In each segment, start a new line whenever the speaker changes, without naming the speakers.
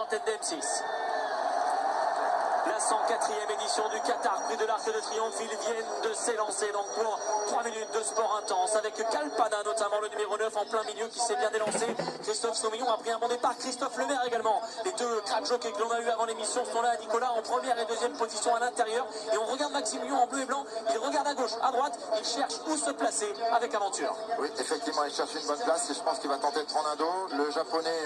en tête d'M6. La 104e édition du Qatar Prix de l'Arc de Triomphe, ils viennent de s'élancer donc pour 3 minutes de sport intense avec Kalpana notamment le numéro 9 en plein milieu qui s'est bien élancé. Christophe Soumillon a pris un bon départ, Christophe Lemaire également. Les deux crack jockeys que l'on a eu avant l'émission sont là, Nicolas en première et deuxième position à l'intérieur. Et on regarde Maxime Lyon en bleu et blanc, il regarde à gauche, à droite, il cherche où se placer avec aventure.
Oui, effectivement, il cherche une bonne place et je pense qu'il va tenter de prendre un dos. Le japonais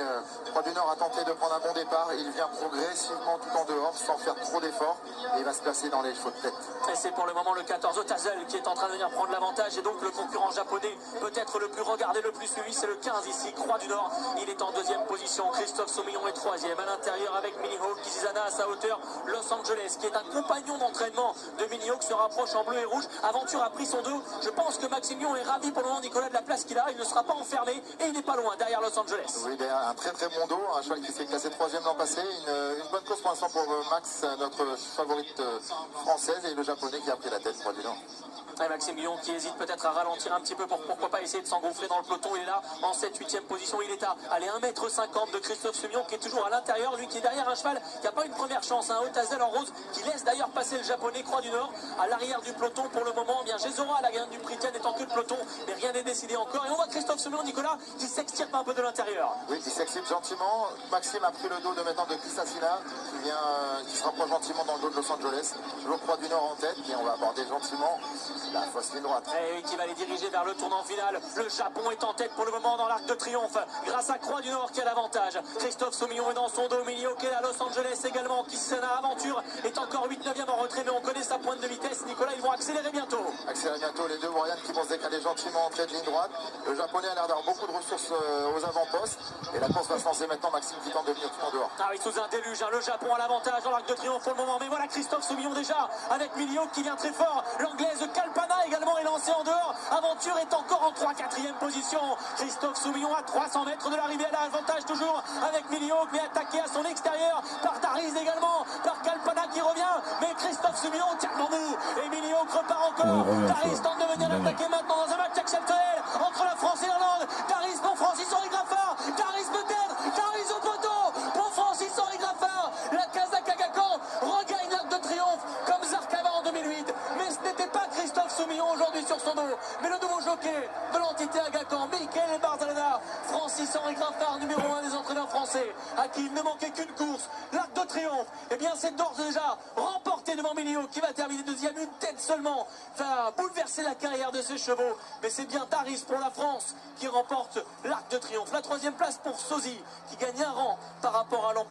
Croix du Nord a tenté de prendre un bon départ. Il vient progressivement tout en dehors sans faire trop d'efforts et il va se placer dans les chevaux de tête.
Et c'est pour le moment le 14 Otazel qui est en train de venir prendre l'avantage et donc le concurrent japonais peut-être le plus regardé, le plus suivi, c'est le 15 ici, Croix du Nord. Il est en deuxième position, Christophe Soumillon est troisième à l'intérieur avec Mini Hawk, Kizizana à sa hauteur, Los Angeles qui est un compagnon d'entraînement de Mini Hawk se rapproche en bleu et rouge. Aventure a pris son dos, je pense que Maxime Lyon est ravi pour le moment Nicolas de la place qu'il a, il ne sera pas enfermé et il n'est pas loin derrière Los Angeles.
Oui, derrière un très très bon dos, un cheval qui s'est classé troisième l'an passé, une bonne course pour l'instant pour Max, notre favorite française, et le japonais qui a pris la tête, Croix du Nord.
Et Maxime Lyon qui hésite peut-être à ralentir un petit peu pour pourquoi pas essayer de s'engouffrer dans le peloton. Il est là en 7-8e position. Il est à 1,50 m de Christophe Soumillon qui est toujours à l'intérieur. Lui qui est derrière un cheval qui n'a pas une première chance. Un Otazel en rose qui laisse d'ailleurs passer le japonais Croix du Nord à l'arrière du peloton pour le moment. Bien Gézora, la gagne du prix Tienne est en queue de peloton. Mais rien n'est décidé encore. Et on voit Christophe Soumillon, Nicolas, qui s'extirpe un peu de l'intérieur.
Oui, il s'extirpe gentiment. Maxime a pris le dos de maintenant de Christasina qui se rapproche gentiment dans le dos de Los Angeles. Toujours Croix du Nord en tête et on va aborder gentiment la fausse ligne droite.
Et qui va les diriger vers le tournant final. Le Japon est en tête pour le moment dans l'Arc de Triomphe grâce à Croix du Nord qui a l'avantage. Christophe Soumillon est dans son dos, Mini Hawk est à Los Angeles également. Kizizana Aventure est encore 8-9e en retrait mais on connaît sa pointe de vitesse. Nicolas, ils vont accélérer bientôt.
Accélérer bientôt les deux Warriors qui vont se décaler gentiment en trait de ligne droite. Le japonais a l'air d'avoir beaucoup de ressources aux avant-postes et la course va se lancer maintenant. Maxime qui tente de venir tout en dehors.
Ah oui, sous un déluge, hein. Le Japon a l'avantage dans l'Arc de Triomphe pour le moment. Mais voilà Christophe Soumillon déjà avec Mini Hawk qui vient très fort. L'anglaise Kalpana également est lancée en dehors. Aventure est encore en 3-4e position. Christophe Soumillon à 300 mètres de l'arrivée à l'avantage toujours avec Mini Hawk mais attaqué à son extérieur par Daris également, par Kalpana qui revient. Mais Christophe Soumillon tient le bout et Mini Hawk repart encore. Daris tente de venir attaquer maintenant dans un match exceptionnel entre la France et l'Irlande. Daris pour Francis-Henri Graffard. Daris peut-être. Daris au poteau pour Francis-Henri Graffard. La Kazakh Agacan regagne l'Arc de Triomphe comme Zarkava en 2008. Mais ce n'était pas Christophe Soumillon aujourd'hui sur son dos, mais le nouveau jockey de l'entité Agacan, Michael Barzalona, Francis-Henri Graffard, numéro 1 des entraîneurs français, à qui il ne manquait qu'une course, l'Arc de Triomphe. Eh bien, c'est d'ores et déjà remporté devant Mini Hawk qui va terminer deuxième, une tête seulement. Ça va bouleverser la carrière de ses chevaux, mais c'est bien Daris pour la France qui remporte l'Arc de Triomphe. La troisième place pour Sozy, qui gagne un rang par rapport à l'an